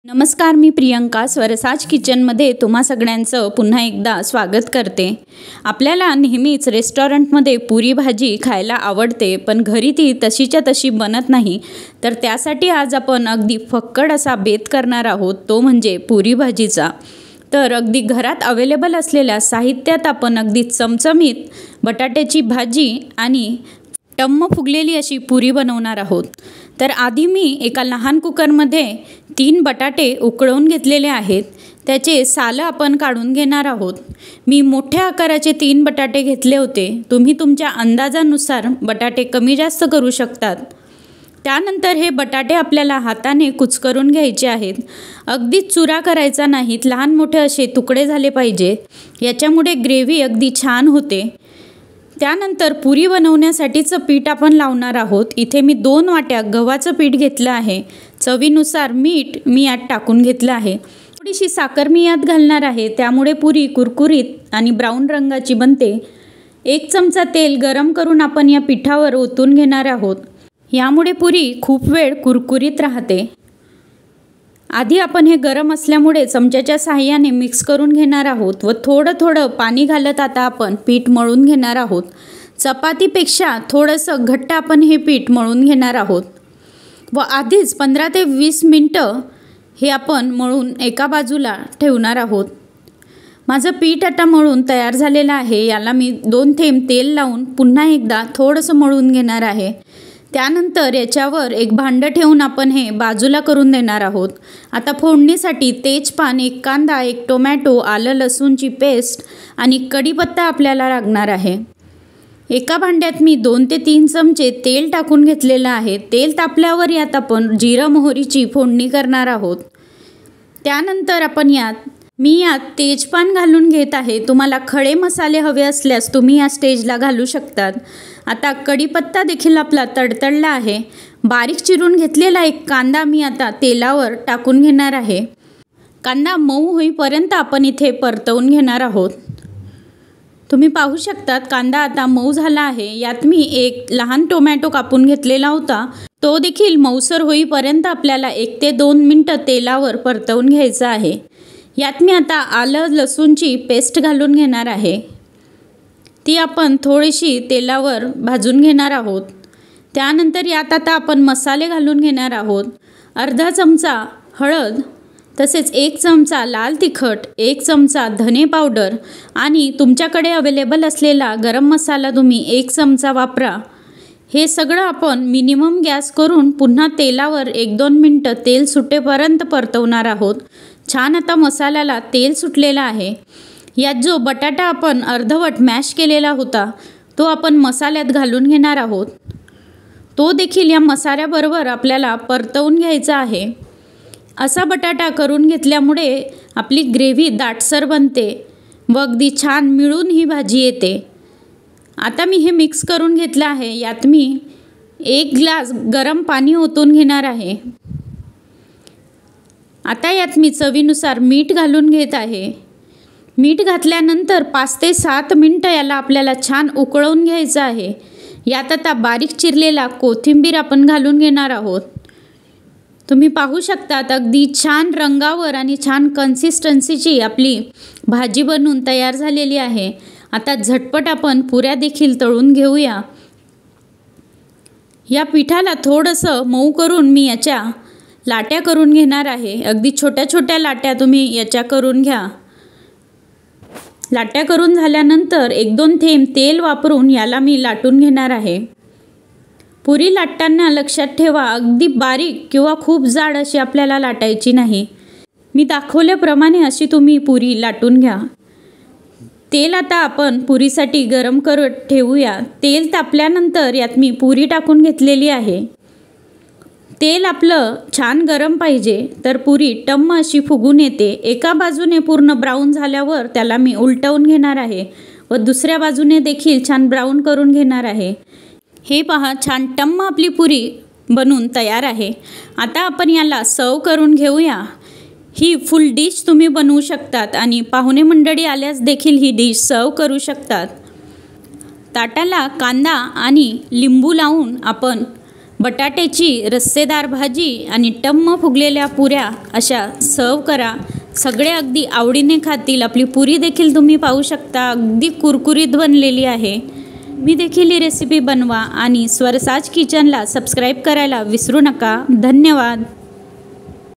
नमस्कार, मी प्रियंका स्वरसाज किचनमध्ये तुम्हा सगळ्यांचं पुन्हा एकदा स्वागत करते। आपल्याला नेहमीच रेस्टॉरंटमध्ये पुरी भाजी खायला आवडते, पण घरी ती तशीच्या तशी बनत नाही। तर त्यासाठी आज आपण अगदी फक्कड असा बेत करणार आहोत, तो म्हणजे पुरी भाजीचा। तर अगदी घरात अवेलेबल असलेल्या साहित्यात आपण अगदी चमचमीत बटाट्याची भाजी आणि टम्म फुगलेली अशी पुरी बनवणार आहोत। तर आधी मी एका लहान कुकरमध्ये 3 बटाटे उकळवून घेतलेले आहेत। त्याचे सालं आपण काढून घेणार आहोत। मी मोठ्या आकाराचे 3 बटाटे घेतले होते। तुम्ही तुमच्या अंदाजानुसार बटाटे कमी जास्त करू शकतात। त्यानंतर हे बटाटे आपल्याला हाताने कुचकरून घ्यायचे आहेत। अगदीच चुरा करायचा नाहीत, लहान मोठे असे तुकडे झाले पाहिजे। याच्यामुळे ग्रेव्ही अगदी छान होते। त्यानंतर पुरी बनवण्यासाठीचं पीठ आपण लावणार आहोत। इथे मी 2 वाट्या गव्हाचं पीठ घेतलं आहे। चवीनुसार मीठ मी यात टाकून घेतलं आहे। थोडीशी साखर मी यात घालणार आहे, त्यामुळे पुरी कुरकुरीत आणि ब्राऊन रंगाची बनते। 1 चमचा तेल गरम करून आपण या पिठावर ओतून घेणार आहोत। यामुळे पुरी खूप वेळ कुरकुरीत राहते। आधी आपण हे गरम असल्यामुळे चमच्याच्या साहाय्याने मिक्स करून घेणार आहोत व थोडं थोडं पाणी घालत आता आपण पीठ मळून घेणार आहोत। चपातीपेक्षा थोडंसं घट्ट आपण हे पीठ मळून घेणार आहोत व आधीच 15 ते 20 मिनिटं हे आपण मळून एका बाजूला ठेवणार आहोत। माझं पीठ आता मळून तयार झालेलं आहे। याला मी 2 थेंब तेल लावून पुन्हा एकदा थोडंसं मळून घेणार आहे। त्यानंतर याच्यावर एक भांडं ठेवून आपण हे बाजूला करून देणार आहोत। आता फोडणीसाठी तेजपान, 1 कांदा, 1 टोमॅटो, आलं लसूणची पेस्ट आणि कढीपत्ता आपल्याला लागणार आहे। एका भांड्यात मी 2 ते 3 चमचे तेल टाकून घेतलेलं आहे। तेल तापल्यावर यात आपण जिरं मोहरीची फोडणी करणार आहोत। त्यानंतर आपण मी यात तेजपान घालून घेत आहे। तुम्हाला खडे मसाले हवे असल्यास तुम्ही या स्टेजला घालू शकतात। आता कढीपत्ता देखील आपला तडतडला आहे। बारीक चिरून घेतलेला 1 कांदा मी आता तेलावर टाकून घेणार आहे। कांदा मऊ होईपर्यंत आपण इथे परतवून घेणार आहोत। तुम्ही पाहू शकतात कांदा आता मऊ झाला आहे। यात मी 1 लहान टोमॅटो कापून घेतलेला होता, तो देखील मऊसर होईपर्यंत आपल्याला 1 ते 2 मिनिटं तेलावर परतवून घ्यायचं आहे। यात मी आता आलं लसूणची पेस्ट घालून घेणार आहे। ती आपण थोडीशी तेलावर भाजून घेणार आहोत। त्यानंतर यात आता आपण मसाले घालून घेणार आहोत। अर्धा चमचा हळद, तसेच 1 चमचा लाल तिखट, 1 चमचा धने पावडर आणि तुमच्याकडे अवेलेबल असलेला गरम मसाला तुम्ही 1 चमचा वापरा। हे सगळं आपण मिनिमम गॅस करून पुन्हा तेलावर 1-2 मिनिटं तेल सुटेपर्यंत परतवणार आहोत। छान आता मसाल्याला तेल सुटलेलं आहे। यात जो बटाटा आपण अर्धवट मॅश केलेला होता, तो आपण मसाल्यात घालून घेणार आहोत। तो देखील या मसाल्याबरोबर आपल्याला परतवून घ्यायचा आहे। असा बटाटा करून घेतल्यामुळे आपली ग्रेव्ही दाटसर बनते व अगदी छान मिळून ही भाजी येते। आता मी हे मिक्स करून घेतलं आहे। यात मी 1 ग्लास गरम पाणी ओतून घेणार आहे। आता यात मी चवीनुसार मीठ घालून घेत आहे। मीठ घातल्यानंतर 5 ते 7 मिनिटं याला आपल्याला छान उकळवून घ्यायचं आहे। यात आता बारीक चिरलेला कोथिंबीर आपण घालून घेणार आहोत। तुम्ही पाहू शकता अगदी छान रंगावर आणि छान कन्सिस्टन्सीची आपली भाजी बनवून तयार झालेली आहे। आता झटपट आपण पुऱ्या देखील तळून घेऊया। या पिठाला थोडंसं मऊ करून मी याच्या लाट्या करून घेणार आहे। अगदी छोट्या छोट्या लाट्या तुम्ही याच्या करून घ्या। लाट्या करून झाल्यानंतर 1-2 थेंब तेल वापरून याला मी लाटून घेणार आहे। पुरी लाटताना लक्षात ठेवा, अगदी बारीक किंवा खूप जाड अशी आपल्याला लाटायची नाही। मी दाखवल्याप्रमाणे अशी तुम्ही पुरी लाटून घ्या। तेल आता आपण पुरीसाठी गरम करत ठेवूया। तेल तापल्यानंतर यात मी पुरी टाकून घेतलेली आहे। तेल आपलं छान गरम पाहिजे, तर पुरी टम्म अशी फुगून येते। एका बाजूने पूर्ण ब्राऊन झाल्यावर त्याला मी उलटवून घेणार आहे व दुसऱ्या बाजूने देखील छान ब्राऊन करून घेणार आहे। हे पहा, छान टम्म आपली पुरी बनून तयार आहे। आता आपण याला सर्व करून घेऊया। ही फुल डिश तुम्ही बनवू शकतात आणि पाहुणे मंडळी आल्यास देखील ही डिश सर्व करू शकतात। ताटाला कांदा आणि लिंबू लावून आपण बटाट्याची रस्सेदार भाजी आणि टम्म फुगलेल्या पुऱ्या अशा सर्व करा. सगळे अगदी आवडीने खातील. आपली पुरी देखील तुम्ही पाहू शकता अगदी कुरकुरीत बनलेली आहे. मी देखील ही रेसिपी बनवा आणि स्वरसाज किचनला सबस्क्राईब करायला विसरू नका. धन्यवाद.